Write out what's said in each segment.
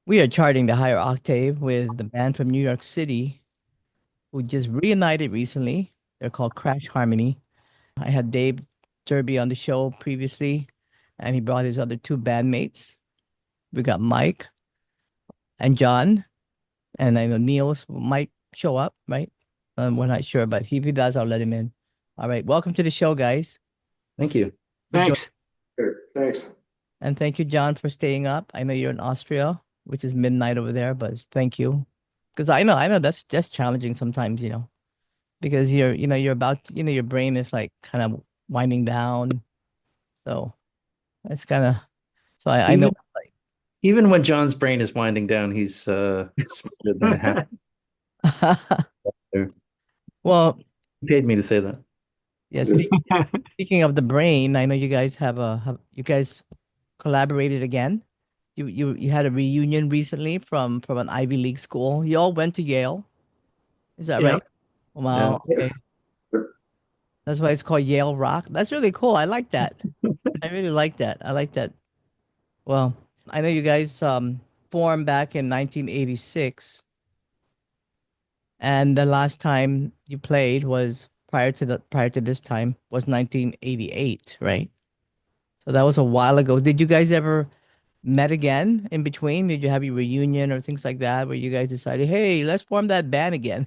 We are charting the higher octave with the band from New York City who just reunited recently. They're called Crash Harmony. I had Dave Derby on the show previously, and he brought his other two bandmates. We got Mike and John, and I know Niels might show up, right? We're not sure, but if he does, I'll let him in. All right, welcome to the show, guys. Thank you. For joining, Thanks. Sure. Thanks. and thank you, John, for staying up. I know you're in Austria, which is midnight over there, but thank you, because I know that's just challenging sometimes, because you're about your brain is like kind of winding down, so it's kind of I know Even even when John's brain is winding down, he's smarter than a half. There. well, He paid me to say that. yeah, Yeah. speaking of the brain, I know you guys have you guys collaborated again. You had a reunion recently from an Ivy League school. You all went to Yale, is that Yeah. right? Yeah. Wow, okay. That's why it's called Yale Rock. That's really cool. I like that. I really like that. I like that. Well, I know you guys formed back in 1986, and the last time you played was prior to this time was 1988, right? So that was a while ago. Did you guys ever met again in between? Did you have your reunion or things like that where you guys decided, hey, let's form that band again?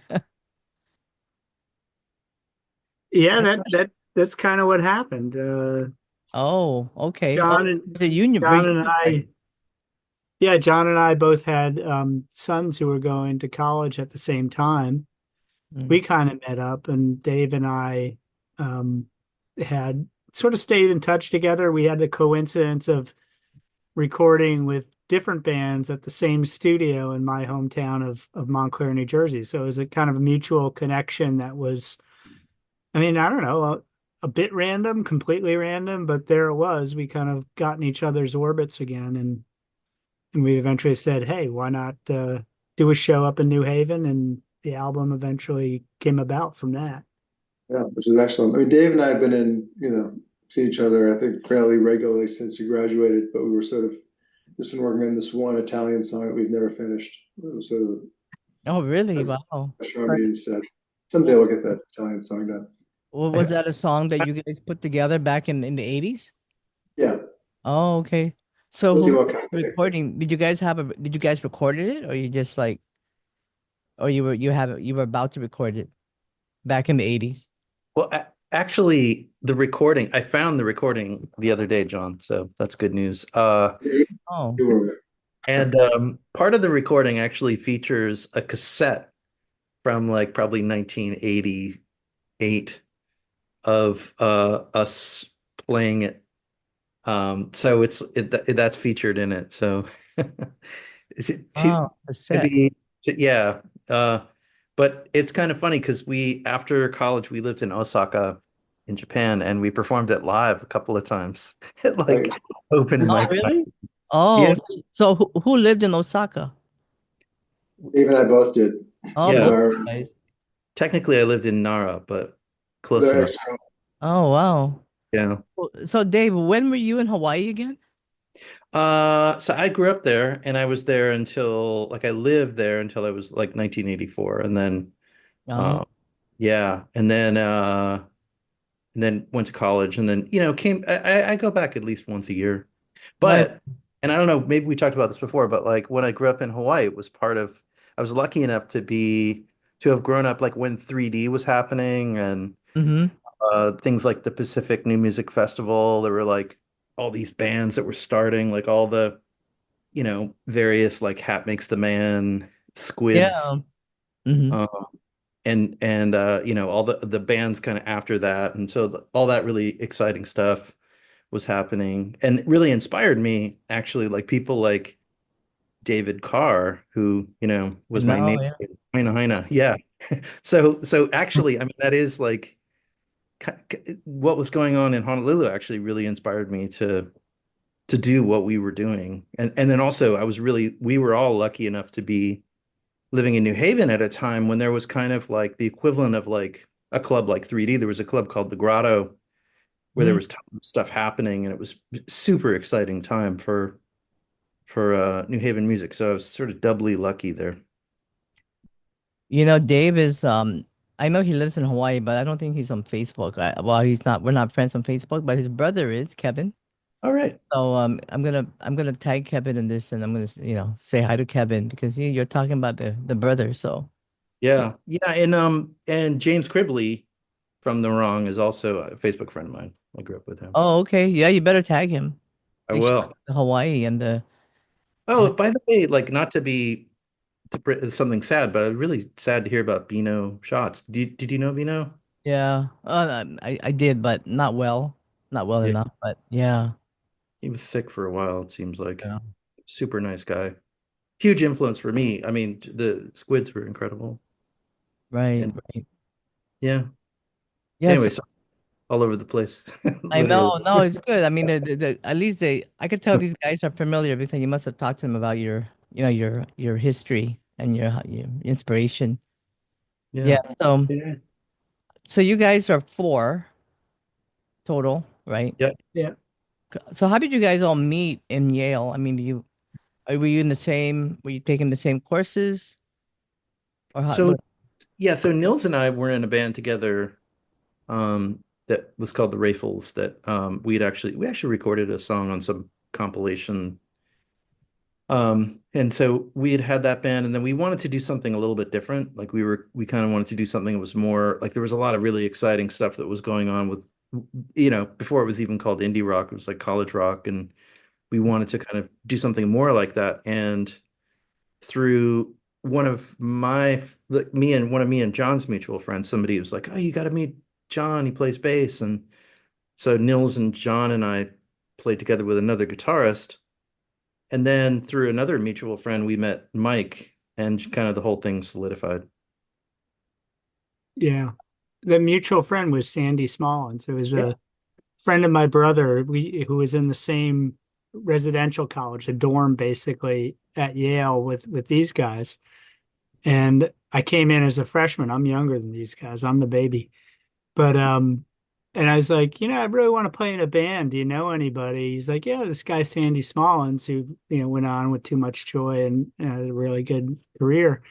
Yeah, that's kind of what happened. Oh, okay. Oh, John and the union John and reunion party. I, yeah, John and I both had sons who were going to college at the same time. Mm. We kind of met up, and Dave and I um, had sort of stayed in touch together. We had the coincidence of recording with different bands at the same studio in my hometown of Montclair, New Jersey. So it was a kind of a mutual connection that was, I mean, I don't know, a bit random, completely random, but there it was. We kind of got in each other's orbits again, and we eventually said, "Hey, why not do a show up in New Haven?" And the album eventually came about from that. Yeah, which is excellent. I mean, Dave and I have been see each other, I think, fairly regularly since you graduated, but we were sort of just been working on this one Italian song that we've never finished. It was sort of Oh, really? that's Wow. me instead. Someday we'll get that Italian song done. Well, was I, that a song that you guys put together back in the 80s? Yeah, Oh, okay. So we'll see who what kind of thing. recording? Did you guys recorded it or you just like or you were about to record it back in the 80s? Well, actually, the recording, I found the recording the other day, John, so that's good news. Oh. You were And part of the recording actually features a cassette from like probably 1988 of us playing it. So that's featured in it. So to Oh, cassette. be yeah. But it's kind of funny because we after college we lived in Osaka in Japan and we performed it live a couple of times at right. like open Oh, mic night. really? Yeah, Oh, so who lived in Osaka? Dave and I both did Oh, with yeah. both our of you guys. Technically I lived in Nara, but with close our enough. ex. Oh, wow. Yeah. So Dave, when were you in Hawaii again? So I grew up there and I was there until like I lived there until I was like 1984 and then Oh, uh yeah and then went to college and then came I go back at least once a year. right. But and I don't know, maybe we talked about this before, but like when I grew up in Hawaii, it was part of I was lucky enough to have grown up like when 3D was happening and Mm-hmm. things like the Pacific New Music Festival. There were like all these bands that were starting, like all the various like Hat Makes the Man, Squids, Yeah. Mm-hmm. um, and all the bands kind of after that, and so all that really exciting stuff was happening, and it really inspired me actually, like people like David Carr, who was my No, name, yeah. Heine Heine, yeah. So actually, I mean that is like what was going on in Honolulu actually really inspired me to do what we were doing. And then also we were all lucky enough to be living in New Haven at a time when there was kind of like the equivalent of like a club like 3D. There was a club called the Grotto where there Mm. was tons of stuff happening and it was super exciting time New Haven music. So I was sort of doubly lucky there. Dave is I know he lives in Hawaii, but I don't think he's on Facebook. Well, he's not. We're not friends on Facebook, but his brother is Kevin. All right. So I'm gonna tag Kevin in this, and I'm gonna say hi to Kevin because you're talking about the brother. So yeah. Yeah. Yeah. And James Cribley from The Wrong is also a Facebook friend of mine. I grew up with him. Oh, okay. Yeah, you better tag him. I Make sure will. Hawaii and the Oh, by the way, like not to be something sad, but really sad to hear about Bino Shots. Did you know Bino? yeah. I did, but not well Yeah. enough. But yeah, He was sick for a while, it seems like. yeah. Super nice guy. Huge influence for me. I mean, the Squids were incredible. Right, And right. yeah. Yes, Anyways, all over the place, I literally. know. No, it's good. I mean, at least I could tell these guys are familiar because you must have talked to them about your history and your inspiration. Yeah. Yeah. So Yeah. so you guys are four total, right? Yeah. Yeah. So how did you guys all meet in Yale? I mean, were you in were you taking the same courses or how? So yeah, so Nils and I were in a band together that was called the Rayfuls that we actually recorded a song on some compilation. And so we had that band, and then we wanted to do something a little bit different. Like we kind of wanted to do something that was more like there was a lot of really exciting stuff that was going on with, before it was even called indie rock, it was like college rock, and we wanted to kind of do something more like that. And through one of my like me and John's mutual friends, somebody was like, "Oh, you got to meet John. He plays bass." And so Nils and John and I played together with another guitarist. And then through another mutual friend, we met Mike, and kind of the whole thing solidified. Yeah. The mutual friend was Sandy Smallens. It was Yeah. a friend of my brother, who was in the same residential college, a dorm basically at Yale with these guys. And I came in as a freshman. I'm younger than these guys. I'm the baby. But and I was like, I really want to play in a band. Do you know anybody? He's like, yeah, this guy Sandy Smallens, who went on with Too Much Joy and had a really good career.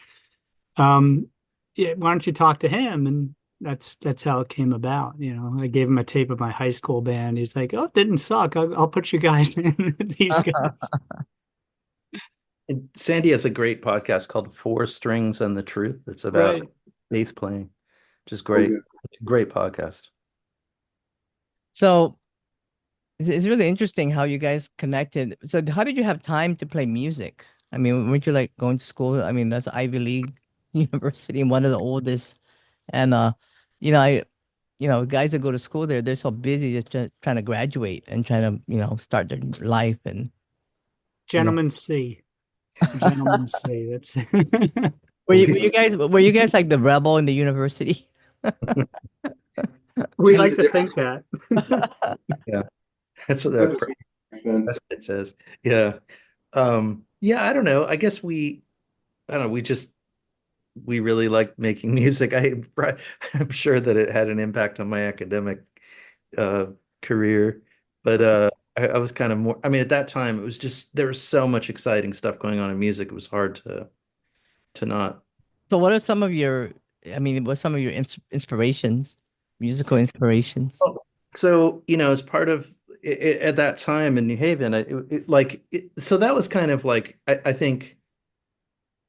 Yeah, why don't you talk to him? And that's how it came about. I gave him a tape of my high school band. He's like, oh, it didn't suck. I'll put you guys in with these guys. And Sandy has a great podcast called Four Strings and the Truth. It's about Right. bass playing, which is Oh, great. yeah. Great podcast. So it's really interesting how you guys connected. So how did you have time to play music? I mean, weren't you like going to school? I mean, that's Ivy League university, one of the oldest. And I guys that go to school there, they're so busy just trying to graduate and trying to, start their life and you know. Gentlemen C. Gentlemen C. That's Were you guys like the rebel in the university? we This like is to different think that. Yeah, that's what back then. it says. Yeah. Yeah, I don't know. I don't know, we really liked making music. I'm sure that it had an impact on my academic uh career. But I was kind of more, I mean, at that time it was just there was so much exciting stuff going on in music. It was hard to not. So what are some of what's some of your inspirations, musical inspirations? Well, so, as part of at that time in New Haven, so that was kind of like I think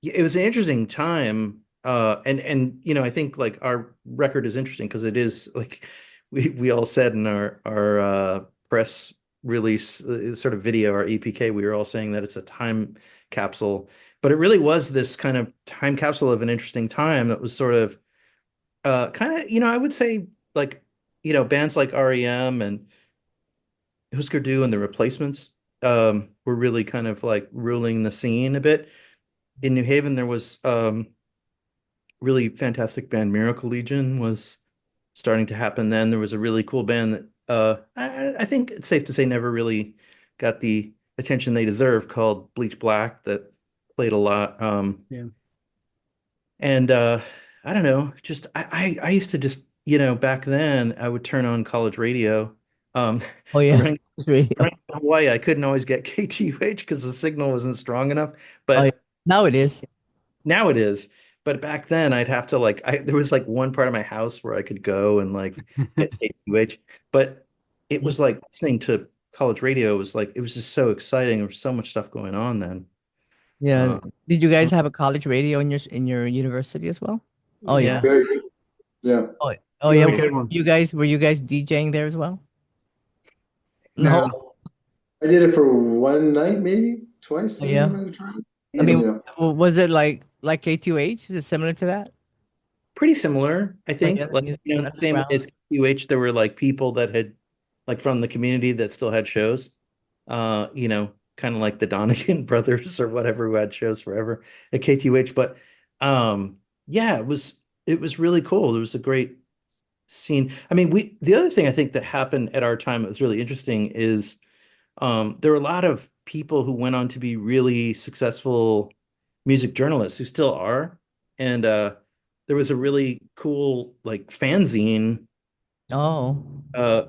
it was an interesting time. I think like our record is interesting because it is like we all said in our press release sort of video, our EPK, we were all saying that it's a time capsule, but it really was this kind of time capsule of an interesting time that was sort of kind of, I would say like, bands like REM and Husker Du and the Replacements were really kind of like ruling the scene a bit. In New Haven, there was really fantastic band Miracle Legion was starting to happen then. There was a really cool band that I think it's safe to say never really got the attention they deserve called Bleach Black that played a lot. Yeah. And I don't know, just I used to just, back then I would turn on college radio Oh yeah. around Radio. Right in Hawaii, I couldn't always get KTUH because the signal wasn't strong enough. Oh, yeah. But Now it is. now it is. But back then, I'd have to like, there was like one part of my house where I could go and like get KTUH. But it Yeah. was like listening to college radio was like, it was just so exciting. There was so much stuff going on then. Yeah. Uh, Did you guys have a college radio in your university as well? Oh yeah. yeah. Very good. Yeah. Oh, oh yeah. Really good one. Were you guys DJing there as well? No. No. I did it for one night, maybe twice. Oh, I think I yeah. might have tried. I mean, Yeah. was it like K2H? Is it similar to that? Pretty similar, I Oh yeah, think. Like, same underground. as QH, there were like people that had like from the community that still had shows. Kind of like the Donegan brothers or whatever who had shows forever at KTUH. But yeah, it was really cool. It was a great scene. I mean, the other thing I think that happened at our time that was really interesting is there were a lot of people who went on to be really successful music journalists who still are. And there was a really cool like fanzine Oh.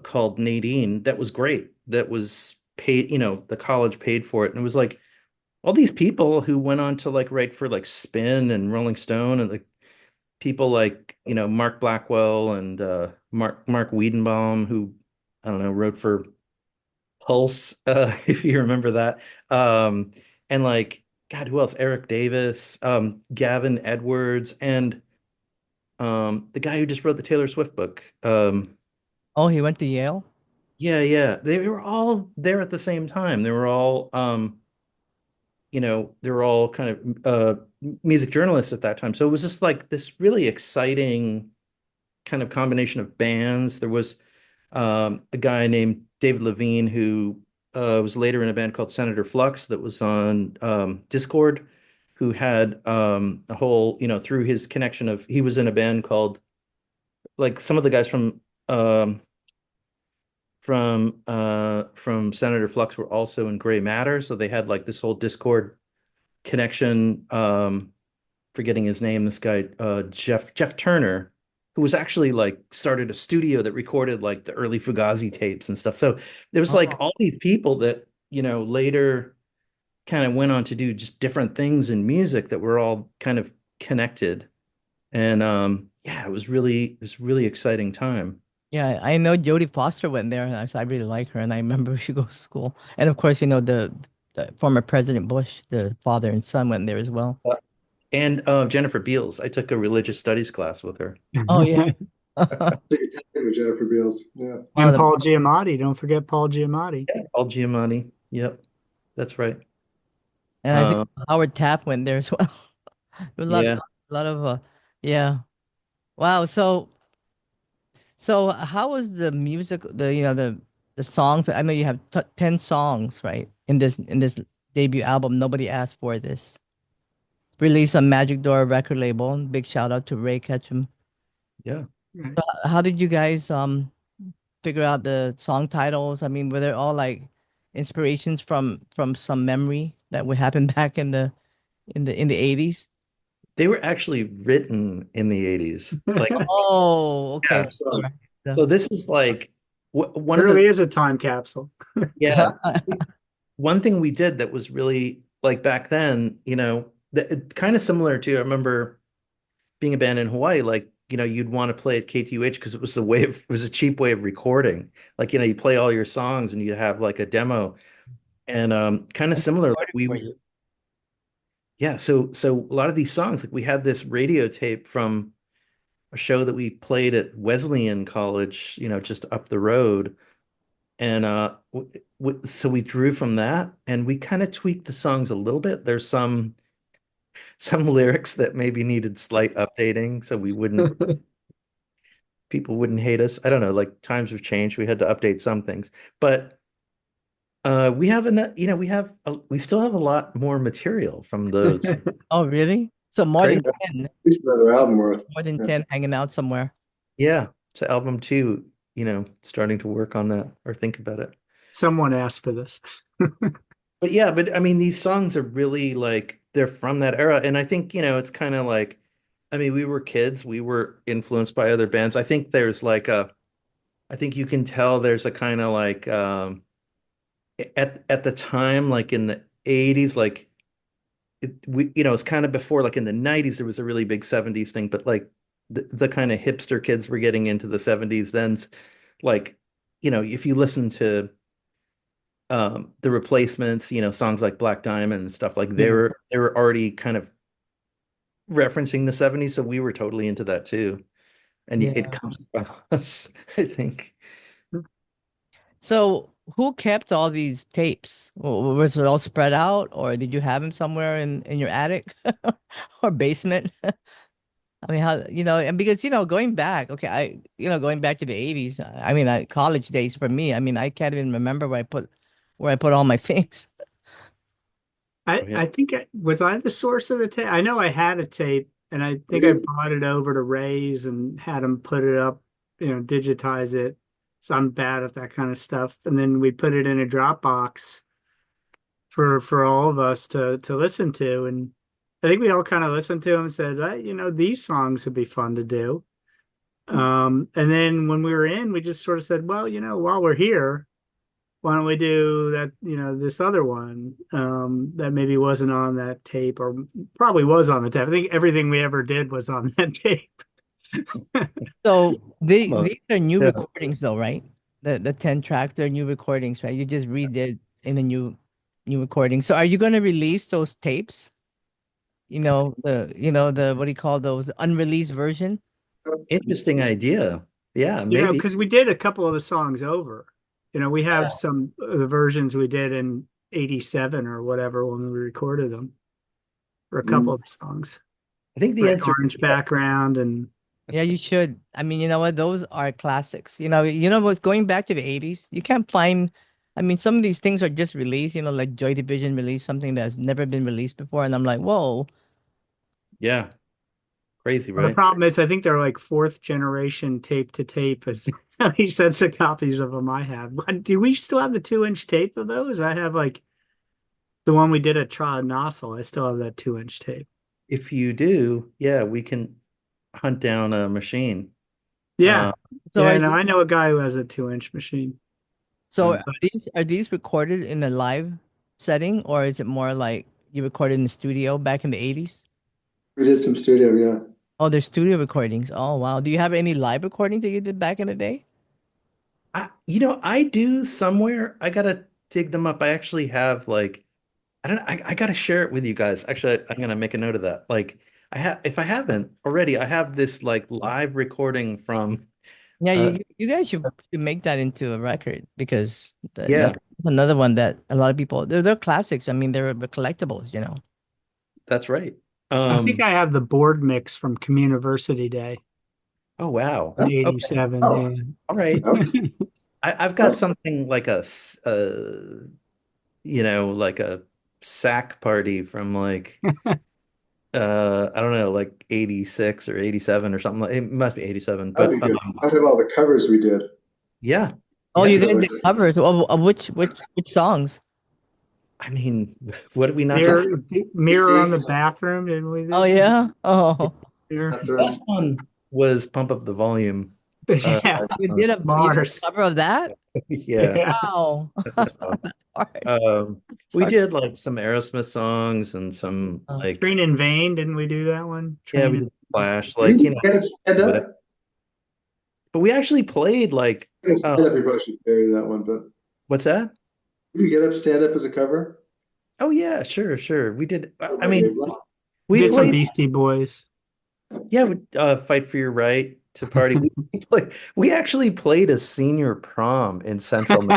called Nadine that was great. That was paid, the college paid for it. And it was like all these people who went on to like write for like Spin and Rolling Stone and like people like, Mark Blackwell and Mark Wiedenbaum, who I don't know, wrote for Pulse, if you remember that. And like, God, who else? Eric Davis, Gavin Edwards, and the guy who just wrote the Taylor Swift book. Oh, he went to Yale? Yeah, yeah. They were all there at the same time. They were all kind of music journalists at that time. So it was just like this really exciting kind of combination of bands. There was a guy named David Levine who was later in a band called Senator Flux that was on Discord, who had a whole, through his connection of he was in a band called like some of the guys from Senator Flux were also in Gray Matter, so they had like this whole Discord connection. Forgetting his name, this guy Jeff Turner, who was actually like started a studio that recorded like the early Fugazi tapes and stuff. So there was like Oh. all these people that later kind of went on to do just different things in music that were all kind of connected. And yeah, it was really exciting time. Yeah, I know Jodie Foster went there, and I really like her, and I remember she goes to school. And of course, the former President Bush, the father and son, went there as well. And Jennifer Beals. I took a religious studies class with her. Oh yeah. Take a picture with Jennifer Beals. Yeah. Oh, And Paul Giamatti. Don't forget Paul Giamatti. Yeah, Paul Giamatti. Yep, that's right. and I think Um, Howard Taft went there as well. A lot, yeah, a lot of yeah. Wow. So how was the music? The songs. I know you have 10 songs, right? In this debut album, Nobody Asked for This. Released on Magic Door record label. Big shout out to Ray Ketchum. yeah. Right. How did you guys figure out the song titles? I mean, were they all like inspirations from some memory that would happen back in the 80s? They were actually written in the 80s. Like, Oh, okay. yeah. So, So this is like one It of really the is a time capsule. yeah. One thing we did that was really like back then, kind of similar to I remember being a band in Hawaii, like, you'd want to play at KTUH because it was a cheap way of recording. Like, you play all your songs and you'd have like a demo. And kind of similar, like For you. yeah, so a lot of these songs, like we had this radio tape from a show that we played at Wesleyan College, just up the road. And so we drew from that and we kind of tweaked the songs a little bit. There's some lyrics that maybe needed slight updating so people wouldn't hate us. I don't know, like times have changed. We had to update some things. But we have we still have a lot more material from those. Oh, really? So more Great. than 10, at least another album worth. more than Yeah. 10 hanging out somewhere. Yeah. So album two, starting to work on that or think about it. Someone asked for this. But yeah, but I mean, these songs are really like they're from that era. And I think, it's kind of like, I mean, we were kids, we were influenced by other bands. I think there's like I think you can tell there's a kind of like at the time, like in the 80s, like it's kind of before, like in the 90s, there was a really big 70s thing, but like the kind of hipster kids were getting into the 70s then, like, if you listen to the Replacements, songs like Black Diamond and stuff, like Yeah. they were already kind of referencing the 70s, so we were totally into that too. And it Yeah. comes across, I think. So who kept all these tapes? Was it all spread out, or did you have them somewhere in your attic or basement? I mean, how, and because, going back, okay, going back to the 80s, I mean, college days for me, I mean, I can't even remember where I put all my things. Oh, yeah. I think was I the source of the tape? I know I had a tape, and I We think I did. brought it over to Ray's and had him put it up, digitize it. So I'm bad at that kind of stuff. And then we put it in a Dropbox for all of us to listen to. And I think we all kind of listened to him and said, these songs would be fun to do. And then when we were in, we just sort of said, well, while we're here, why don't we do that, this other one that maybe wasn't on that tape or probably was on the tape. I think everything we ever did was on that tape. So Well, these are new yeah. recordings though, right? The 10 tracks, they're new recordings, right? You just redid in a new recording. So are you going to release those tapes? The what do you call those, unreleased version? Interesting idea. Yeah, Yeah, maybe. because we did a couple of the songs over. We have some of the versions we did in 87 or whatever when we recorded them for a couple of the songs. I think the Bright answer is orange yes. background and Yeah, you should. I mean, you know what? Those are classics. You know what's going back to the 80s? You can't find, I mean, some of these things are just released, like Joy Division released something that's never been released before. And I'm like, whoa. Yeah, crazy, well, the right? problem is I think they're like fourth generation tape to tape as how many sets of copies of them I have. Do we still have the 2-inch tape of those? I have like the one we did at Trod Nossel. I still have that 2-inch tape. If you do, yeah, we can hunt down a machine. Yeah. Uh, So Yeah, no, I know a guy who has a 2-inch machine. so um, are these recorded in a live setting, or is it more like you recorded in the studio back in the 80s? We did some studio, yeah. Oh, there's studio recordings. Oh, wow. Do you have any live recordings that you did back in the day? I do somewhere. I gotta dig them up. I actually have like I don't I gotta share it with you guys. Actually, I'm gonna make a note of that. Like if I haven't already, I have this like live recording from Yeah, uh you guys should make that into a record because that's yeah, another one that a lot of people they're classics. I mean, they're collectibles. that's right. I think Um I have the board mix from Communiversity Day oh wow. in Okay. 87. Oh, All right. okay. I've got something like like a sack party from like I don't know, like 86 or 87 or something. It must be 87, That'd but be good. I'd have all the covers we did. yeah. Oh, Yeah. you That guys would did covers of which songs? I mean, what did we not do? Mirror on See, the bathroom, didn't we Oh do? yeah. Oh, Mirror. that's The right. best one was Pump Up the Volume. Uh, Yeah. you did a Mars. cover of that? yeah, Yeah. Wow. that was fun. That's hard. It's We hard. did like some Aerosmith songs and some like Train in Vain, didn't we do that one? yeah, Train we in did Flash, like Didn't you get up stand but up? we actually played like Stand up, you probably should carry that one, but what's that? did you get up stand up as a cover? Oh yeah, sure, sure. We did. I Okay, mean, well, We we did some played. Beastie Boys. Yeah, Fight for Your Right to Party. We actually played a senior prom in Central,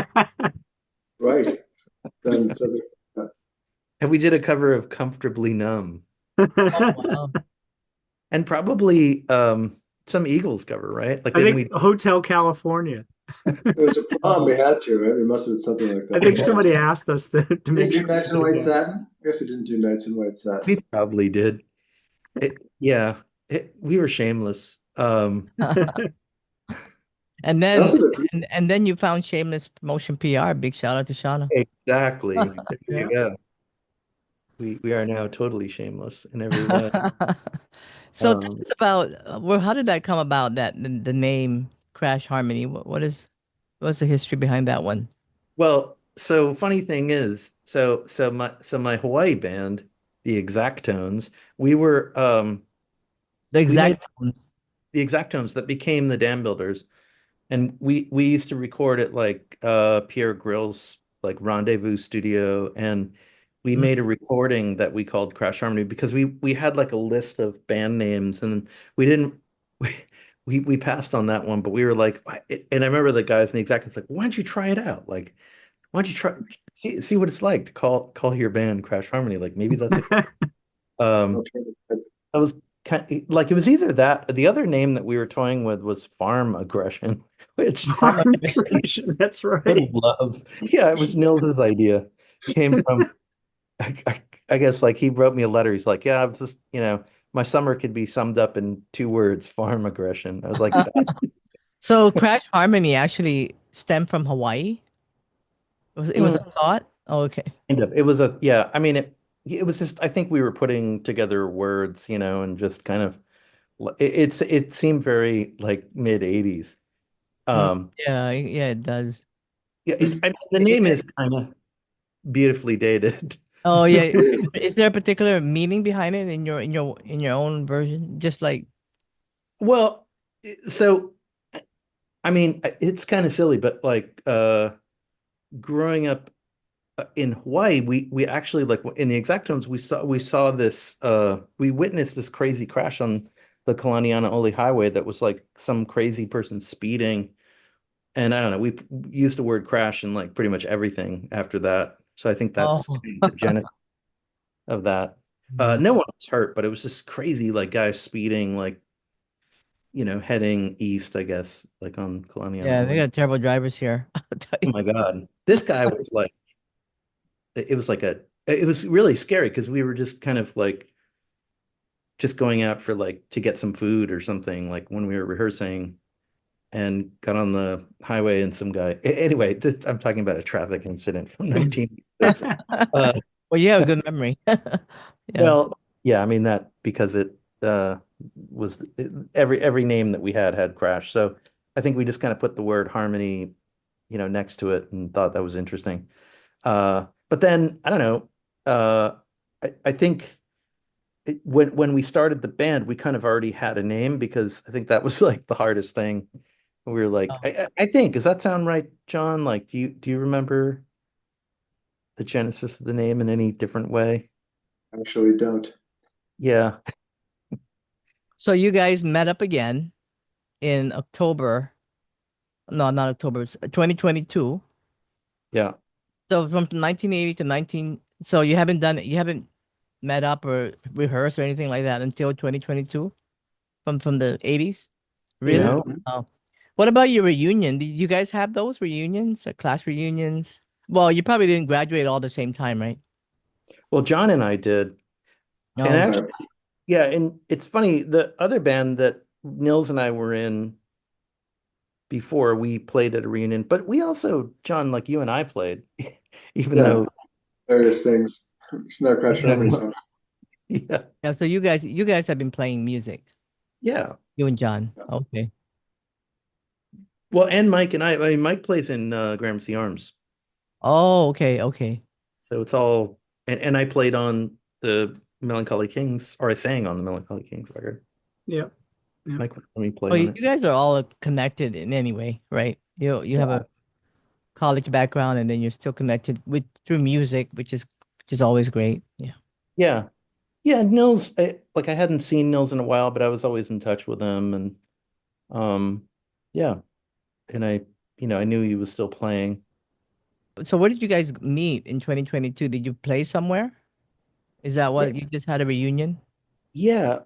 right. Then so and we did a cover of Comfortably Numb, Oh wow. and probably some Eagles cover, right? Like, I didn't think we? Hotel California. it was a prom we Oh, had to, right? It must have been something like I that. think somebody asked us to Did make you do sure we Nights in did White that. Satin? I guess we didn't do Nights in White Satin. We probably did. Yeah, we were shameless. and I then also did, and then you found Shameless Promotion PR. Big shout out to Shauna. Exactly. There you Yeah. go. We are now totally shameless in every way. So tell Um, us about how did that come about, that the name Crash Harmony? What's the history behind that one? well, so funny thing is, so my Hawaii band, the Exactones, we were The we made exact tones. the Exactones that became the Dam Builders, and we used to record at like Pierre Grill's like rendezvous studio, and we Mm. made a recording that we called Crash Harmony because we had like a list of band names, and we didn't we passed on that one, but we were like, and I remember the guy from the Exactones like, why don't you try it out? Like, why don't you try see what it's like to call your band Crash Harmony? Like maybe that's it. Um, I was like it was either that or the other name that we were toying with was Farm Aggression, which Farm That's I right. love. Yeah, it was Nils's idea. Came from I guess like he wrote me a letter. He's like, yeah, I was just my summer could be summed up in 2 words, farm aggression. I was like, that's So Crash Harmony actually stemmed from Hawaii. It was a thought. Oh, okay. kind of. It was a yeah. I mean it was just I think we were putting together words, and just kind of it seemed very like mid 80s. Mm, Um, yeah, yeah, it does. yeah, I mean, the Is name there- is kind of beautifully dated. oh yeah. It is. Is there a particular meaning behind it in your own version? Just like Well, so I mean, it's kind of silly, but like growing up in Hawaii, we actually like in the Exactones we saw this we witnessed this crazy crash on the Kalaniana Oli Highway that was like some crazy person speeding, and I don't know, we used the word crash in like pretty much everything after that. So I think that's oh. kind of the genesis of that. Yeah. No one was hurt, but it was just crazy like guys speeding like heading east, I guess, like on Kalaniana Yeah, they Oli. got terrible drivers here. I'll tell Oh you. my God. This guy was like it was really scary because we were just kind of like just going out for like to get some food or something like when we were rehearsing and got on the highway and some guy anyway I'm talking about a traffic incident from 1986. uh Well, you have a good memory. Yeah. well yeah, I mean that because it was every name that we had crashed, so I think we just kind of put the word harmony next to it and thought that was interesting. But then I don't know. I think when we started the band, we kind of already had a name because I think that was like the hardest thing. We were like, Oh. I think, does that sound right, John? Like, do you remember the genesis of the name in any different way? Actually don't. Yeah, So you guys met up again in October. No, not October. 2022. yeah. So from 1980 to 19. So you haven't done it. You haven't met up or rehearsed or anything like that until 2022 from the 80s. Really? No. Oh. What about your reunion? Did you guys have those reunions, class reunions? Well, you probably didn't graduate all the same time, right? Well, John and I did, and No. actually, yeah. And it's funny, the other band that Nils and I were in before we played at a reunion, but we also, John, like you and I played, even Yeah, though, various things. It's not Crash Harmony song. yeah, Yeah, so you guys have been playing music, yeah. you and John. Yeah. Okay. Well, and Mike and I mean, Mike plays in Gramercy Arms, Oh, okay, okay. so it's all, and I played on the Melancholy Kings, or I sang on the Melancholy Kings record. Yep. Yep. Mike let me play Oh, on you it. guys are all connected in any way, right? You have Yeah. a college background and then you're still connected with through music, which is always great. Yeah. Yeah, yeah. Nils, like I hadn't seen Nils in a while, but I was always in touch with him, and um, yeah, and I knew he was still playing. So where did you guys meet in 2022? Did you play somewhere? Is that Yeah, what you just had a reunion? yeah.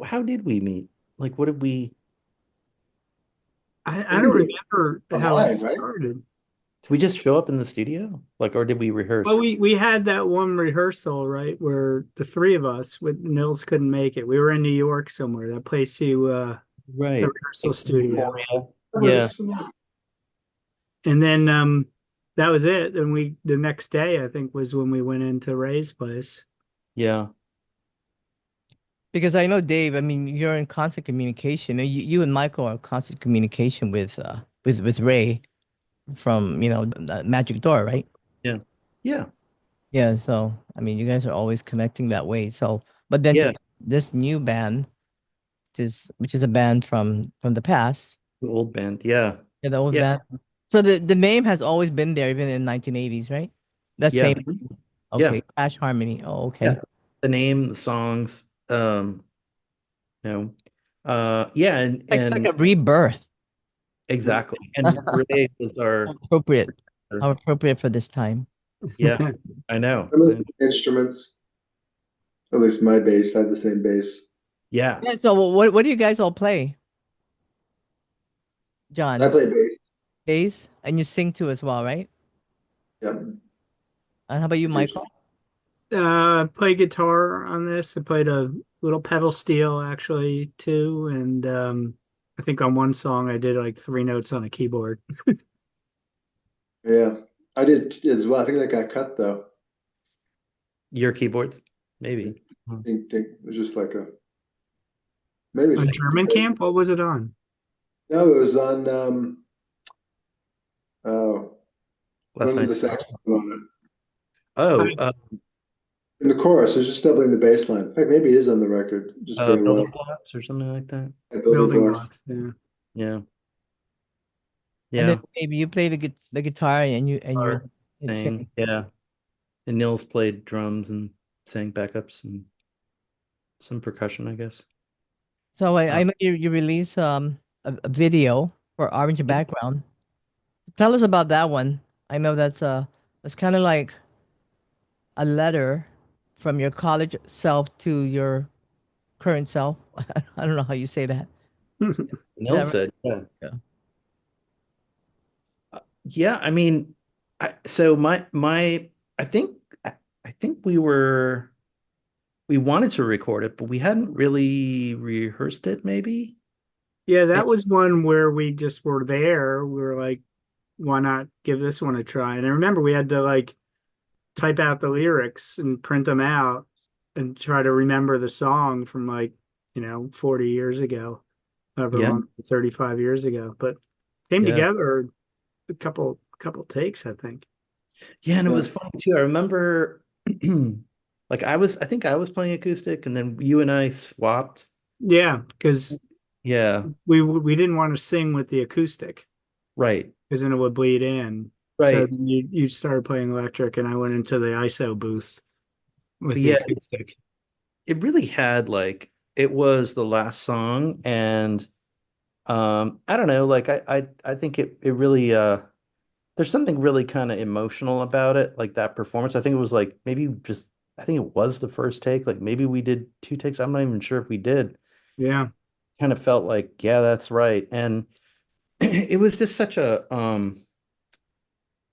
How did we meet? Like, what did we? I Maybe don't we remember how it online, right? started. Did we just show up in the studio? Like, or did we Well, rehearse? we had that one rehearsal, right, where the three of us with Nils couldn't make it. We were in New York somewhere, that place the Right. rehearsal studio. Emporia. That Yeah. was And then that was it. And the next day I think was when we went into Ray's place. Yeah. Because I know Dave, I mean, you're in constant communication. You and Michael are in constant communication with Ray from, Magic Door, right? Yeah. Yeah, so I mean, you guys are always connecting that way. So, but then Yeah. to this new band, which is a band from the past, The old band. Yeah. yeah, the old Yeah. band. So the name has always been there, even in 1980s, right? That Yeah. same. Yeah. Okay, Crash Harmony. Oh, Yeah. okay. The name, the songs, you know, yeah, It's like and a rebirth. exactly. And Renee was How our, appropriate. How appropriate for this time. yeah, I know. I miss the instruments. At least my bass had the same bass. Yeah. Yeah. So what do you guys all play, I John? play bass. Bass, and you sing too as well, right? Yeah. And how about you, Michael? Play guitar on this. I played a little pedal steel actually too, and I think on one song I did like three notes on a keyboard. Yeah. I did as well. I think that got cut though. Your keyboards, maybe. Ding, ding. It was just like a maybe On it's German camp, what was it on? no, it was on oh Last one with the night's. saxophone on it. Oh, In the chorus, it's just doubling the bass line. In fact, maybe it is on the record, just very low. building blocks or something like that. Building Building blocks. blocks. Yeah. Yeah. And then Yeah. maybe you play the guitar and you're Or and sing. sang. Yeah. And Nils played drums and sang backups and some percussion, I guess. So Uh, I know you release a video for Orange Background. Tell us about that one. I know that's kind of like a letter from your college self to your current self. I don't know how you say that. Is that Nils right? said, yeah. Yeah. Yeah, I mean, so I think I think we wanted to record it, but we hadn't really rehearsed it, maybe. Yeah, And, that was one where we just were there. We were like, why not give this one a try? And I remember we had to like type out the lyrics and print them out and try to remember the song from like, 40 years ago, however yeah, long, 35 years ago. But came yeah. together a couple takes, I think. Yeah, and it Yeah. was funny too. I remember like I think I was playing acoustic and then you and I swapped. Yeah, because Yeah, we didn't want to sing with the acoustic right. because then it would bleed in. So Right. then you started playing electric, and I went into the ISO booth with But the yeah, acoustic. it really had like it was the last song and I don't know, like I think it really there's something really kind of emotional about it, like that performance. I think it was like maybe just I think it was the first take, like maybe we did two takes. I'm not even sure if we did. Yeah. Kind of felt like, yeah, that's right. And it was just such a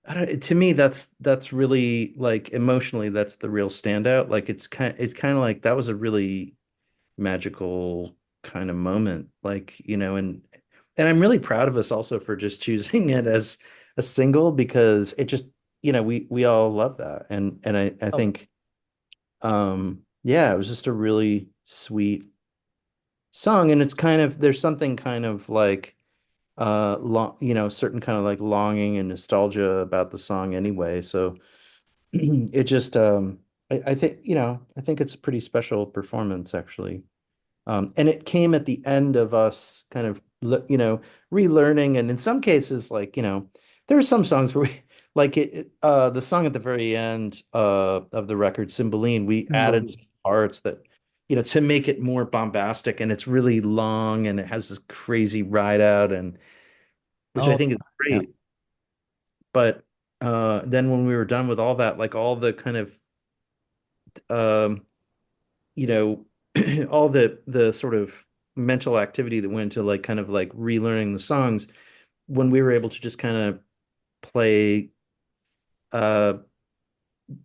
I don't, to me that's really like emotionally that's the real standout. Like it's kind of like that was a really magical kind of moment, like, and I'm really proud of us also for just choosing it as a single because it just, we all love that. And I Oh, think yeah, it was just a really sweet song. And it's kind of there's something kind of like certain kind of like longing and nostalgia about the song anyway. So it just I think, I think it's a pretty special performance actually. And it came at the end of us kind of, relearning. And in some cases, like, there are some songs where we, like the song at the very end of the record, Cymbeline, we added some parts that, to make it more bombastic and it's really long and it has this crazy ride out and which I oh, think is yeah. great. But then when we were done with all that, like all the kind of, um, you know, all the sort of mental activity that went into like kind of like relearning the songs when we were able to just kind of play uh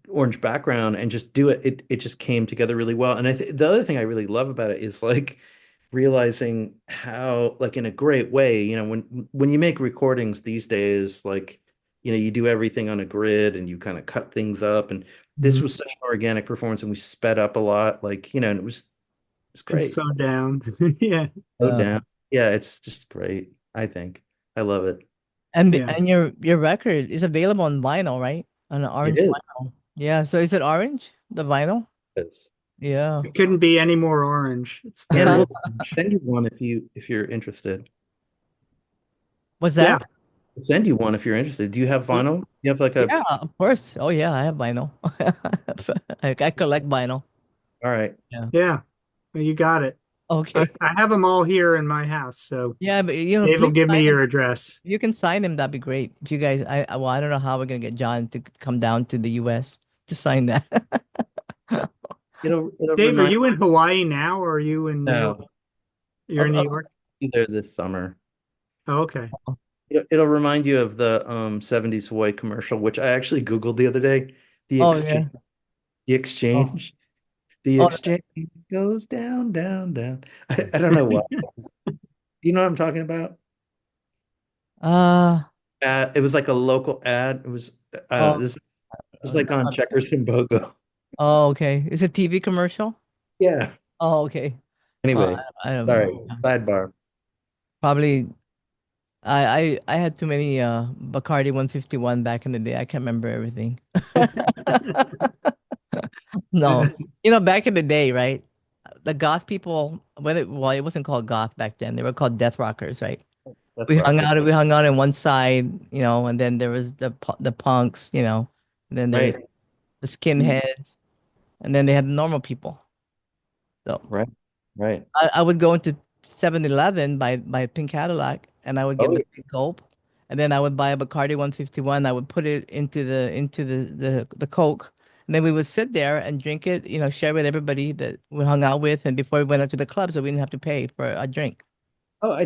orange background and just do it, it just came together really well. And the other thing I really love about it is like realizing how like in a great way, when you make recordings these days, like, you do everything on a grid and you kind of cut things up and this Mhm. was such an organic performance and we sped up a lot, like, and it's It's great. so down. Yeah. Slow Uh, down. Yeah, it's just great. I think. I love it. and Yeah. your record is available on vinyl, right? An It orange is. vinyl. Yeah. So is it orange? The vinyl? It's, Yeah. It couldn't be any more orange. It's and very we'll orange. send you one if you're interested. What's Yeah. that? We'll send you one if you're interested. Do you have vinyl? Do you have like a, Yeah, of course. Oh yeah, I have vinyl. I collect vinyl. all right. Yeah. Yeah. Well, you got it. I, Okay. I have them all here in my house, so Yeah, but Dave will please give me sign them. your address. You can sign them. That'd be great. If you guys, well, I don't know how we're gonna get John to come down to the U.S. to sign that. It'll Dave, are remind you in Hawaii now, or are you in New York? no, You're in New I'll York? be there this summer. Oh, okay. It'll remind you of the 70s Hawaii commercial, which I actually Googled the other day. The Oh yeah. exchange, the Oh, exchange, the oh. exchange goes down, down, down. I don't know what. Do you know what I'm talking about? Uh, It was like a local ad. It was I don't know. oh. This is like on Uh, Checkers and BOGO. oh, okay. It's a TV commercial. Yeah. Oh, okay. Anyway, I don't sorry. know. Sidebar. Probably. I had too many Bacardi 151 back in the day. I can't remember everything. No. Back in the day, right? The goth people, well, it wasn't called goth back then. They were called death rockers, right? That's We hung rocker. out we hung out on one side, and then there was the punks, and then there's Right. the skinheads, and then they had the normal people. So Right. Right. I would go into 7-Eleven by Pink Cadillac, and I would get Oh, the big gulp, and then I would buy a Bacardi 151. I would put it into the Coke, and then we would sit there and drink it, share with everybody that we hung out with, and before we went out to the club, so we didn't have to pay for a drink. oh,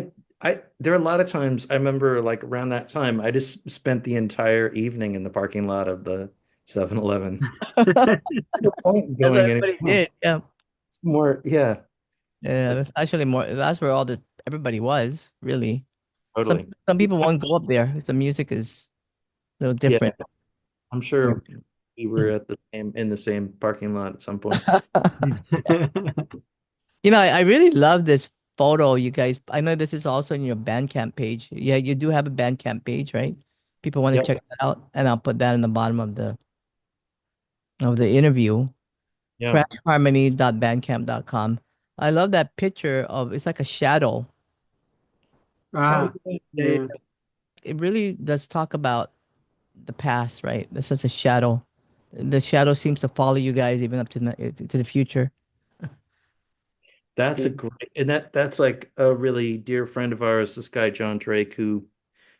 there are a lot of times I remember like around that time, I just spent the entire evening in the parking lot of the 7-Eleven. That's No point in what going anywhere everybody did. else. Yeah, It's more, yeah, yeah. That's actually more. That's where everybody was really. Some totally. some people won't go up there. The music is a little Yeah, different. I'm Yeah. sure we were in the same parking lot at some point. I really love this photo, you guys. I know this is also in your Bandcamp page. Yeah, you do have a Bandcamp page, right? People want to Yep. check that out, and I'll put that in the bottom of the interview. Yeah. crashharmony.bandcamp.com. I love that picture of it's like a shadow. Oh, Ah, yeah, yeah, yeah. yeah. It really does talk about the past, right? This is a shadow. The shadow seems to follow you guys even up to the future. That's a great, and that's like a really dear friend of ours, this guy John Drake, who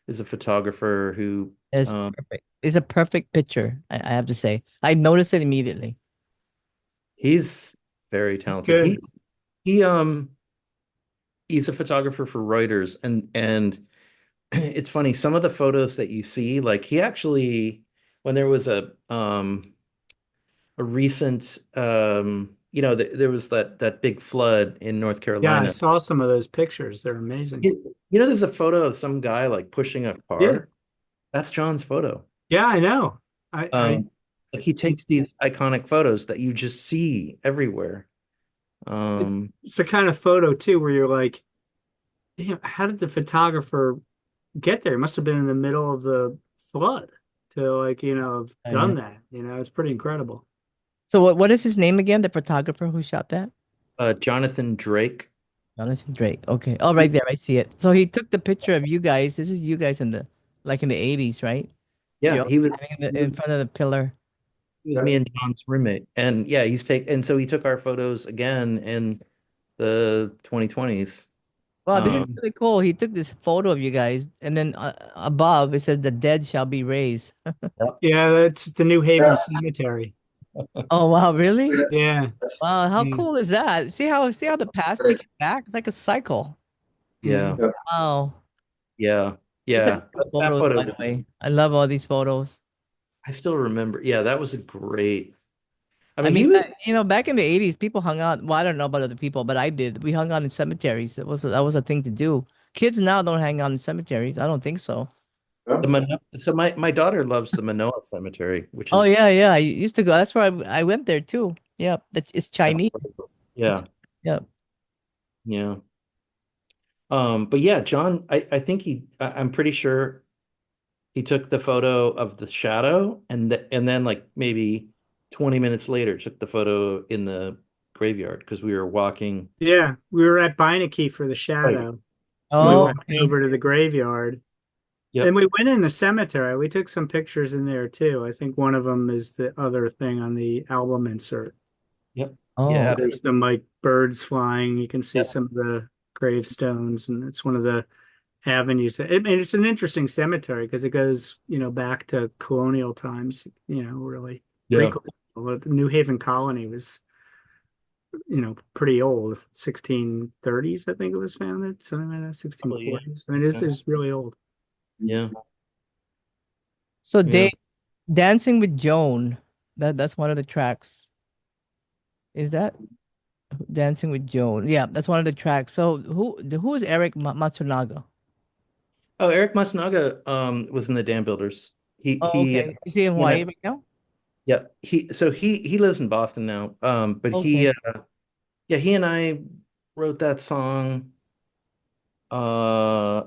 is a photographer who, It's um, perfect. It's a perfect picture, I have to say. I noticed it immediately. he's very talented. Good. He he's a photographer for Reuters, and it's funny, some of the photos that you see, like he actually, when there was a recent there was that big flood in North Yeah, I Carolina. saw some of those pictures. They're amazing. There's a photo of some guy like pushing a Yeah. car. That's John's photo. Yeah, I know. I Um, like he takes these iconic photos that you just see everywhere. Um, it's the kind of photo too where you're like, damn, how did the photographer get there? It must have been in the middle of the flood to like, have I done know. that. It's pretty incredible. So what is his name again? The photographer who shot that? Jonathan Drake. Jonathan Drake. Okay. Oh, right there. I see it. So he took the picture of you guys. This is you guys in the 80s, right? Yeah, You're all standing in front of the pillar. he was me and John's roommate. And yeah, and so he took our photos again in the 2020s. Wow, this is Um, really cool. He took this photo of you guys, and then above it says, "The dead shall be raised." yep. Yeah, that's the New Haven Cemetery. Oh, wow, really? Yeah. Wow, how Yeah. cool is that? See how the past takes you back? It's like a cycle. Yeah. Yeah. Wow. Yeah. These are Yeah. good That photos, photo, by the way. I love all these photos. I still remember. Yeah, that was a great. I I mean, mean, he was, back in the 80s, people hung out. Well, I don't know about other people, but I did. We hung out in cemeteries. That was a thing to do. Kids now don't hang out in cemeteries. I don't think so. so my daughter loves the Manoa Cemetery, which Oh is yeah, yeah. I used to go. That's where I went there too. Yeah, it's Chinese. It's, yeah, yeah. yeah. But yeah, John, I think I'm pretty sure he took the photo of the shadow, and then like maybe 20 minutes later took the photo in the graveyard because we were walking. Yeah, we were at Beinecke for the Right. shadow. We Oh, went okay. over to the graveyard. And Yep. we went in the cemetery. We took some pictures in there too. I think one of them is the other thing on the album insert. Yep. Oh, Yeah. okay. There's some like birds flying. You can see Yep. some of the gravestones, and it's one of the avenues. I mean, it's an interesting cemetery because it goes, back to colonial times, really Yeah. pre-colonial. The New Haven colony was, pretty old, 1630s, I think it was founded, something like that, Probably, yeah. 1640s. I mean, it's really old. Yeah. So Yeah. Dave, Dancing with Joan, that's one of the tracks. Is that Dancing with Joan? Yeah, that's one of the tracks. So who is Eric Matsunaga? Oh, Eric Masnaga was in the Dam Builders. Oh, okay. Is he in You know, Hawaii right now? yeah, he lives in Boston now. But Okay. yeah, he and I wrote that song uh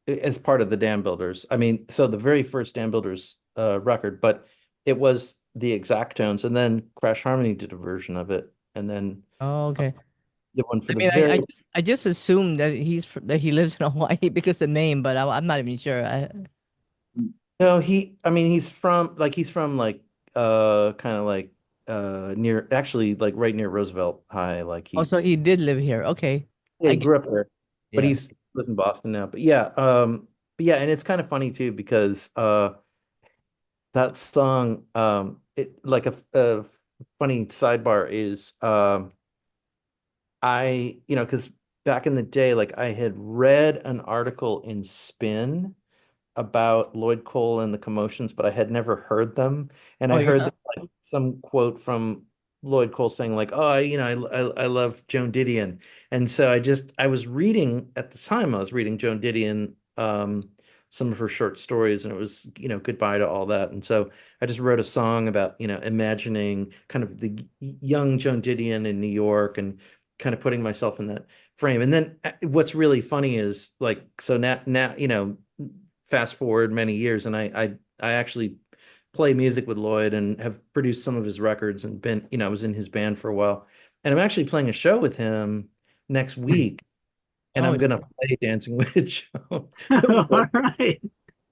as part of the Dam Builders. I mean, so the very first Dam Builders record, but it was the exact tones, and then Crash Harmony did a version of it, and then Oh, okay. did one for I the mean, very. I just assumed that that he lives in Hawaii because the name, but I'm not even sure. No, I mean he's from like kind of like near, actually like right near Roosevelt High, like Oh, so he did live here. Okay. yeah, I he get, grew up there, but yeah. he lives in Boston now. But yeah, and it's kind of funny too because that song, it like a funny sidebar is because back in the day, like I had read an article in Spin about Lloyd Cole and the Commotions, but I had never heard them. And Oh, I heard yeah. that, like, some quote from Lloyd Cole saying like, "Oh, I love Joan Didion," and so I was reading at the time. I was reading Joan Didion, some of her short stories, and it was goodbye to all that. And so I just wrote a song about imagining kind of the young Joan Didion in New York and kind of putting myself in that frame. And then what's really funny is like, so now fast forward many years, and I actually play music with Lloyd and have produced some of his records and been, I was in his band for a while. And I'm actually playing a show with him next week, and Oh, I'm gonna play Dancing with Joe. All right.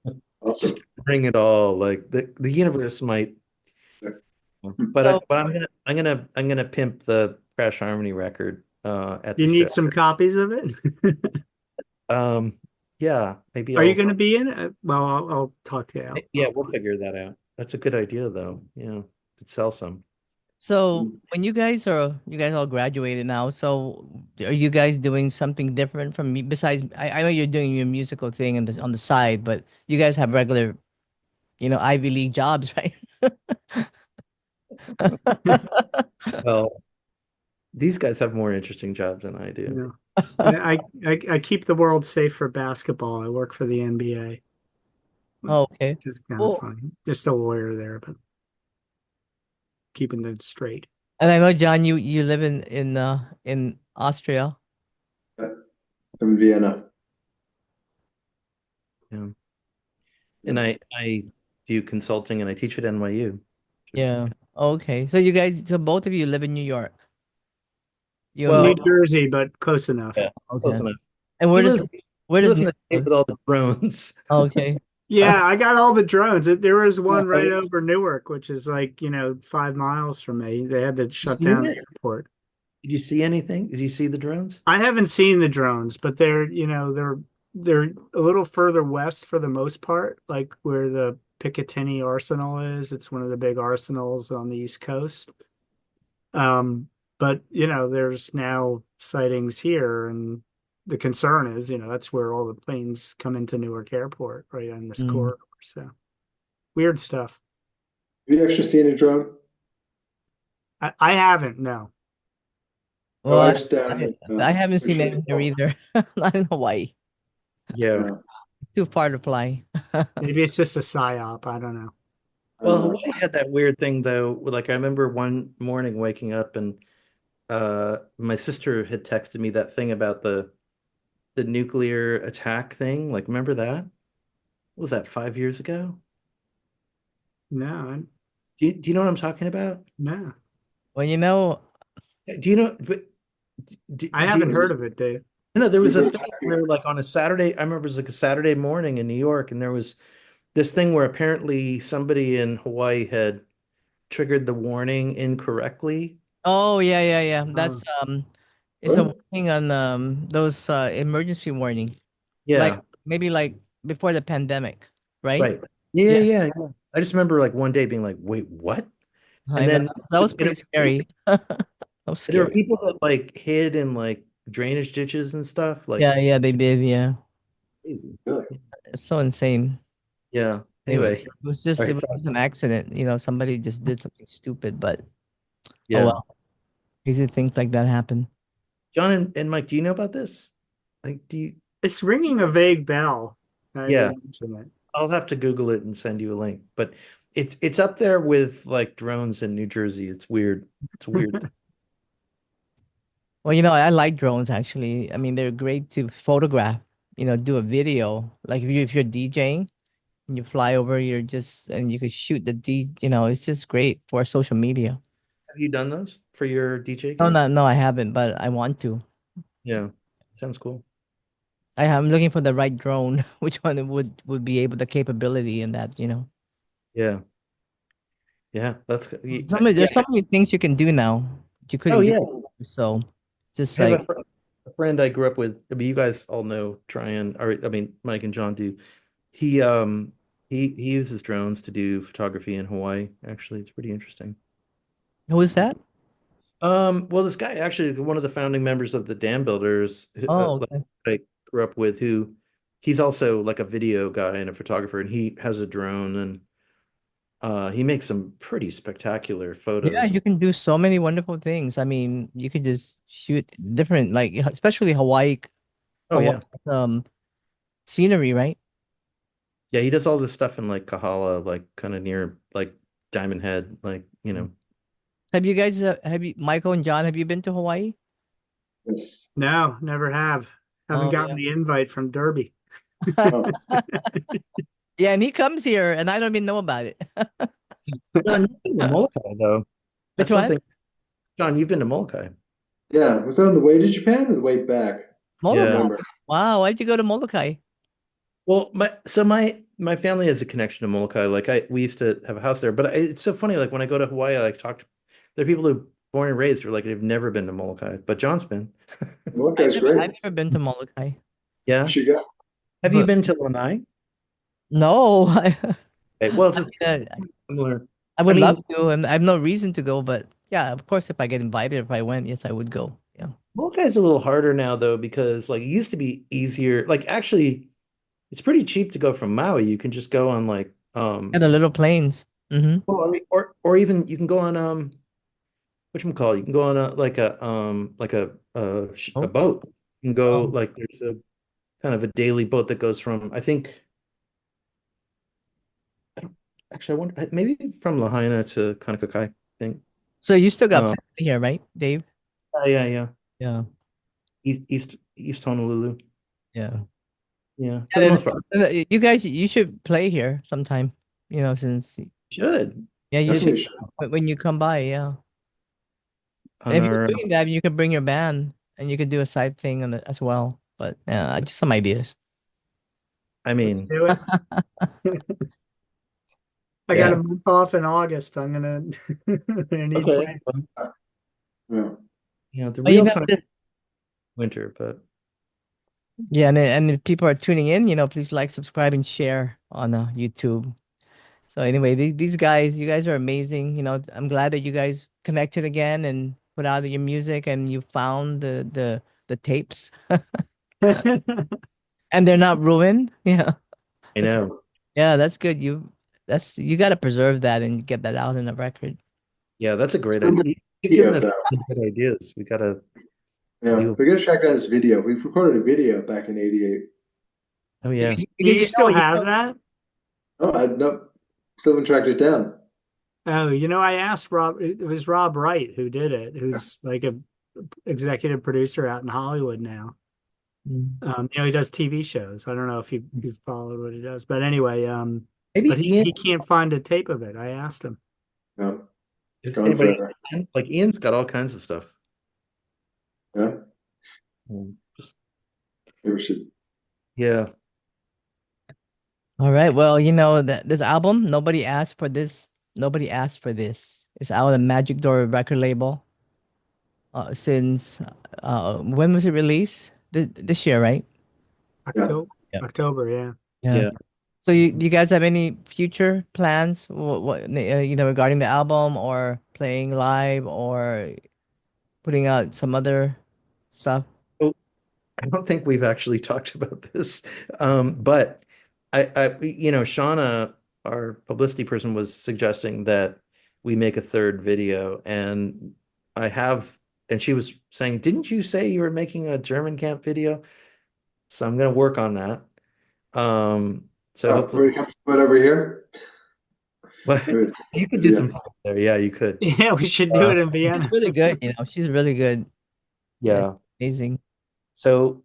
Just Awesome. to bring it all, like the universe might, but so I'm gonna pimp the Crash Harmony record at You the show. need some copies of it? Um, yeah, maybe Are you going to be in it? Well, I'll talk to you. yeah, we'll figure that out. That's a good idea though. Yeah, could sell some. so when you guys all graduated now, so are you guys doing something different from me besides I know you're doing your musical thing on the side, but you guys have regular, Ivy League jobs, right? Well, these guys have more interesting jobs than I do. Yeah. I keep the world safe for basketball. I work for the NBA, Oh, okay. which is kind of Well, funny. Just a lawyer there, but keeping them straight. and I know John, you live in Austria. I'm in Vienna. Yeah. And I do consulting and I teach at NYU, which is Yeah. Okay. So both of you live in New York. You and New well, Mike. Jersey, but close enough. yeah, close Okay. enough. And He lives where he does lives in Nick the state live? with all the drones. Okay. Yeah, I got all the drones. There was Yeah, one right over Newark, which is like, 5 miles from me. They had to you shut seen down the it? airport. Did you see anything? Did you see the drones? I haven't seen the drones, but they're a little further west for the most part, like where the Picatinny Arsenal is. It's one of the big arsenals on the East Coast. Um, but there's now sightings here, and the concern is, that's where all the planes come into Newark Airport, right on this Mm. corridor. So weird stuff. Have you actually seen a drone? I haven't, no. Oh, Well, I just down I, in I haven't seen Michigan. any here either. Not in Hawaii. Yeah. Yeah. Too far to fly. Maybe it's just a psyop. I don't know. Well, Hawaii had that weird thing though. Like I remember one morning waking up and my sister had texted me that thing about the nuclear attack thing. Like, remember that? what was that, 5 years ago? No, Do you know what I'm talking about? no, Well, you know, Do you know? But I do haven't you, heard of it, Dave. no, there was a People thing where, like, on a Saturday, I remember it was like a Saturday morning in New York, and there was this thing where apparently somebody in Hawaii had triggered the warning incorrectly. oh yeah, yeah, yeah. Oh, It's a What? warning on those emergency warning, like Yeah, maybe like before the pandemic, right? right. Yeah, Yeah, yeah, yeah. I just remember like one day being like, "Wait, what?" I And know. then That was it, pretty scary. That was there were scary. people that like hid in like drainage ditches and stuff. Yeah, Like, yeah, they did. Yeah, crazy. Really? it's so insane. Yeah. Anyway, Anyway, all it right. was just an accident. You know, somebody just did something stupid, but oh Yeah. well, crazy things like that happen. John and Mike, do you know about this? Like, do you? it's ringing a vague bell. Now Yeah. you mention it. I'll have to Google it and send you a link. But it's up there with like drones in New Jersey. It's weird. It's a weird. Well, you know, I like drones actually. I mean, they're great to photograph. You know, do a video. Like if you're DJing and you fly over, you're just and you could shoot the D. You know, it's just great for social media. Have you done those for your DJ No, gigs? no, I haven't, but I want to. Yeah. Sounds cool. I'm looking for the right drone. Which one would be able the capability in that? You know, Yeah. Yeah. there's Yeah. so many things you can do now that you Oh couldn't do. yeah. So, just I have like a friend I grew up with. I mean, you guys all know Tryon, or I mean, Mike and John do. He um he uses drones to do photography in Hawaii. Actually, it's pretty interesting. who is that? Well, this guy actually one of the founding members of the Dam Builders, Oh, like okay. I grew up with, who he's also like a video guy and a photographer, and he has a drone and he makes some pretty spectacular Yeah, photos. you can do so many wonderful things. I mean, you could just shoot different, like especially Oh Hawaii yeah, scenery, right? yeah, he does all this stuff in like Kahala, like kind of near like Diamond Head, like Have you guys, have you, Michael and John, have you been to Hawaii? Yes. No, never have. Haven't Oh, gotten yeah. the invite from Derby. Oh, Yeah, and he comes here, and I don't even know about it. John, you've been to Molokai though. Which That's one? something. John, you've been to Molokai. yeah. Was that on the way to Japan or the way back? I don't Molokai. Yeah. remember. Wow, why'd you go to Molokai? Well, my family has a connection to Molokai. Like we used to have a house there, but it's so funny. Like when I go to Hawaii, I like talk to there are people who are born and raised who are like they've never been to Molokai, but John's been. Well, that guy's great. I've never been to Molokai. You Yeah. should go. Have you been to Lanai? No, Okay, well, it's just I similar. I I would love mean, to, and I have no reason to go, but yeah, of course, if I get invited, if I went, yes, I would go. Yeah. Molokai is a little harder now though because like it used to be easier. Like actually, it's pretty cheap to go from Maui. You can just go on like And the little planes. Mm-hmm. well, I mean, or even you can go on whatchamacallit, you can go on a Oh, boat. You can go oh. like there's a kind of a daily boat that goes from I think I don't actually I wonder maybe from Lahaina to Kaunakakai, I think. So you still got Um family here, right, Dave? yeah. Yeah. East Honolulu. Yeah. Yeah, for And the then most part. you guys, you should play here sometime. You know, since Should yeah, you should Definitely should. when you come by. Yeah, and on if you're our doing that, you could bring your band and you could do a side thing on as well. But yeah, just some ideas. I Let's mean, do it. I got a yeah. month off in August. I'm gonna, gonna need Okay. plans. Yeah. Yeah, the Oh, you real know, time winter, but yeah, and if people are tuning in, you know, please like, subscribe, and share on YouTube. So anyway, these guys, you guys are amazing. You know, I'm glad that you guys connected again and put out your music and you found the tapes and they're not ruined. Yeah, I that's know. yeah, that's good. You got to preserve that and get that out in a record. Yeah, that's a great Some idea. You've video given us though. good ideas. We gotta Yeah. do. We gotta track down this video. We've recorded a video back in '88. Oh yeah. Do you still have that? Oh, I no, still haven't tracked it down. Oh, you know, I asked Rob, it was Rob Wright who did it, who's like a executive producer out in Hollywood now. Mm. He does TV shows. I don't know if you've followed what he does, but anyway, but Maybe he can't find a tape of it. I asked him. No, is gone anybody forever. like Ian's got all kinds of stuff. Yeah, Just maybe we should. yeah. All right. Well, that this album, nobody asked for this. Nobody asked for this. It's out on the Magic Door record label. Since when was it released? This year, right? Yeah. October, Yeah. October, yeah. Yeah. Yeah. So you guys have any future plans? Regarding the album or playing live or putting out some other stuff? Oh, I don't think we've actually talked about this. But Shauna, our publicity person, was suggesting that we make a third video, and I have, and she was saying, didn't you say you were making a German camp video? So I'm going to work on that. So Oh, hopefully, we come put over here. well, Maybe you could do yeah. some fun there. Yeah, you could. Yeah, we should do it in She's Vienna. really good. She's really good. Yeah, Yeah. amazing. So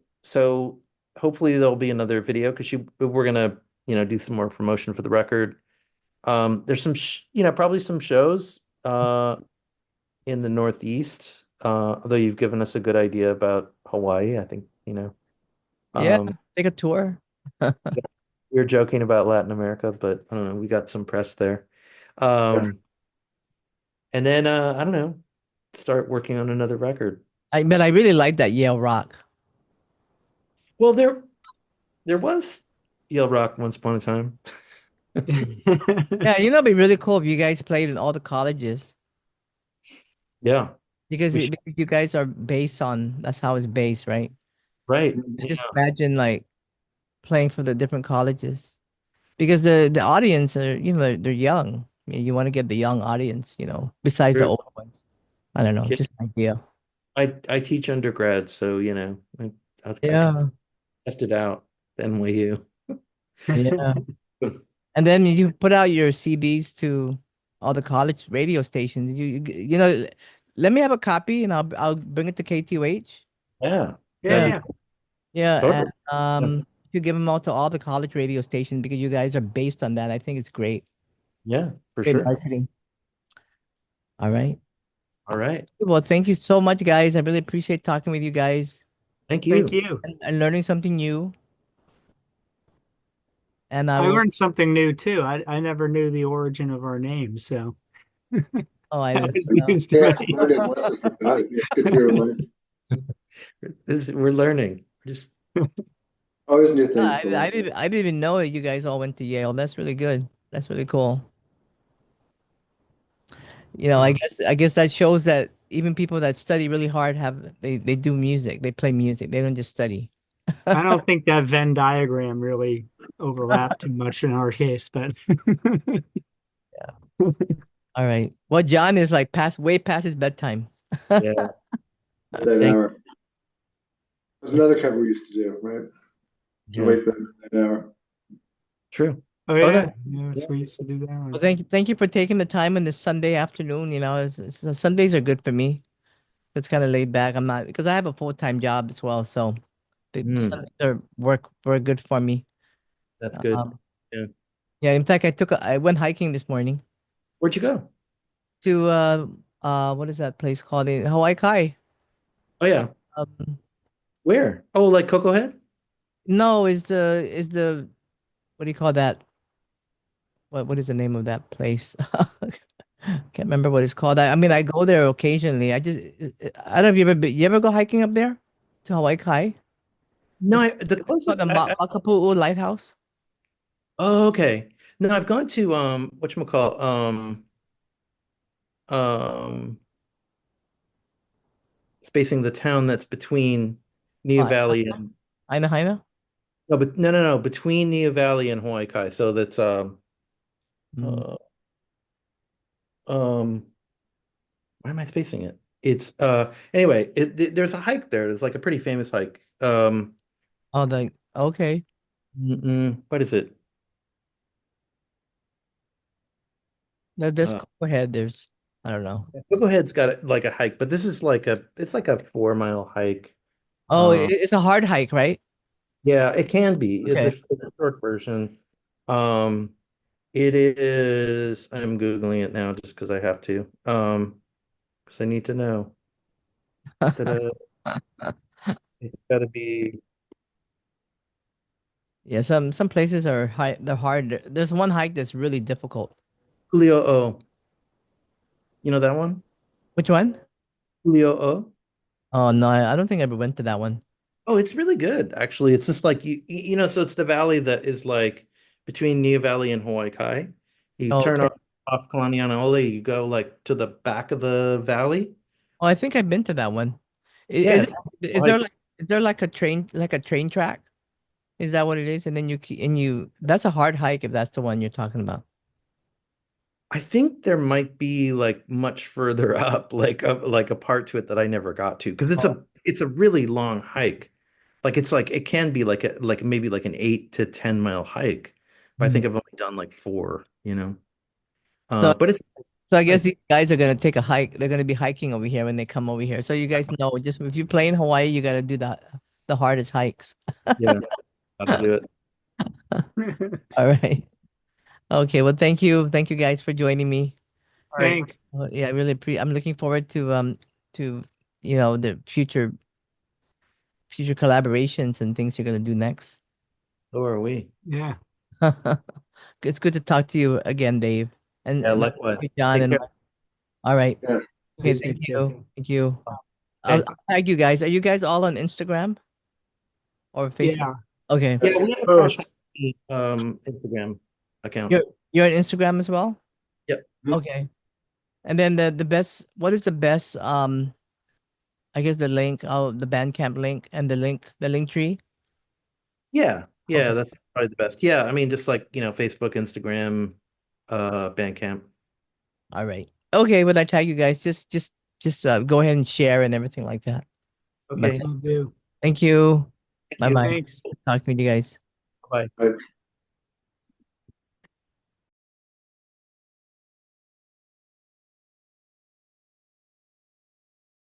hopefully there'll be another video because we're gonna do some more promotion for the record. There's some probably some shows in the Northeast. Although you've given us a good idea about Hawaii, I think Yeah, um, take a tour. we were joking about Latin America, but I don't know, we got some press there. Yeah. Um, and then I don't know, start working on another record. But I really like that Yale Rock. Well, there was Yale Rock once upon a time. Yeah, it'd be really cool if you guys played in all the colleges Yeah, because, we should. because you guys are based on that's how it's based, right? Right. Just imagine like playing for the different colleges because the audience are they're young. You want to get the young audience, besides the True. old ones. I don't know, Yeah. just an idea. I teach undergrad, so I can Yeah, test it out at NYU. yeah. And then you put out your CBs to all the college radio stations. Let me have a copy and I'll bring it to KTOH. Yeah, Yeah, that'd Yeah, be yeah. yeah, totally. and Yeah, you give them all to all the college radio stations because you guys are based on that. I think it's great. yeah, for Great sure. marketing. All right. All right. Well, thank you so much, guys. I really appreciate talking with you guys Thank Thank you. you. and learning something new. And I I will. learned something new too. I never knew the origin of our name, so Oh, I that didn't was know. news to Yeah, me. learned it once and forgot it. Yeah, good to be reminded. We're learning. Just Always new things to I learn. didn't. I didn't even know that you guys all went to Yale. That's really good. That's really cool. Oh, I guess that shows that even people that study really hard they do music. They play music. They don't just study. I don't think that Venn diagram really overlapped too much in our case, but All right. Well, John is like way past his bedtime. yeah. That Thank hour. There's another cover we used to do, right? To yeah. wait for that hour. True. oh Oh, yeah, that yeah, yeah. that's we used to do that Well, one. thank you for taking the time on this Sunday afternoon. Sundays are good for me. It's kind of laid back. I'm not because I have a full-time job as well, so the Mm, Sundays are work good for me. that's good. Um, Yeah. yeah. In fact, I went hiking this morning Where'd you go? to what is that place called in Hawaii Kai? Oh yeah. Um, Where? Oh, like Coco Head? no, is the what do you call that? What is the name of that place? Can't remember what it's called. I mean, I go there occasionally. I don't know if you ever go hiking up there to Hawaii Kai? No, It's the called closest. the Makapu'u Lighthouse. Oh, okay. No, I've gone to whatchamacall, um spacing the town that's between Nia Oh, Valley and Aina Haina? no, but no, between Nia Valley and Hawaii Kai. So that's Mm. uh um why am I spacing it? It's anyway, there's a hike there. There's like a pretty famous hike. Oh, okay. What is it? There's Uh go ahead. There's I don't know. Coco Head's got like a hike, but this is like it's like a 4 mile hike. Oh, it's a hard hike, right? Yeah, it can be. Okay. It's a short version. Um, it is. I'm Googling it now just because I have to. Because I need to know. Ta-da. It's got to be Yeah, some places are high, they're hard. There's one hike that's really difficult. Julio O. You know that one? Which one? Julio O. Oh no, I don't think I ever went to that one. Oh, it's really good, actually. It's just like so it's the valley that is like between Nia Valley and Hawaii Kai. You Oh, turn okay. off Kalanianaole, you go like to the back of the valley. Oh, I think I've been to that one. Yeah, Is it's it, is there like like a train track? Is that what it is? And then that's a hard hike if that's the one you're talking about. I think there might be like much further up, like a part to it that I never got to because Oh. it's a really long hike. Like it can be like maybe like an 8 to 10 mile hike, but I Mhm. think I've only done like four, you know. So But it's so I guess nice. these guys are gonna take a hike. They're gonna be hiking over here when they come over here. So you guys know, just if you play in Hawaii, you gotta do the hardest hikes. Yeah, gotta do it. All right. Okay. Well, thank you guys for joining me. All right. Thanks. Yeah, I really I'm looking forward to the future collaborations and things you're gonna do next. So are we. Yeah. It's good to talk to you again, Dave. Yeah, And likewise. John Take and care. all right. Yeah. Okay, Yes, thank you you. too. Thank you. Okay. I'll tag you guys. Are you guys all on Instagram or Facebook? Yeah, Okay. Yeah, we have a both. Crash Instagram account. You're you're on Instagram as well? Yep. Okay. And then the best what is the best I guess the link, the Bandcamp link and the link tree? Yeah. Yeah, Okay. that's probably the best. Yeah, I mean just like, Facebook, Instagram, Bandcamp. All right. Okay, when I tag you guys, just go ahead and share and everything like that. But Okay. Will do. thank you. Thank Bye you. bye. Thanks. Talk to you guys. Bye. Right.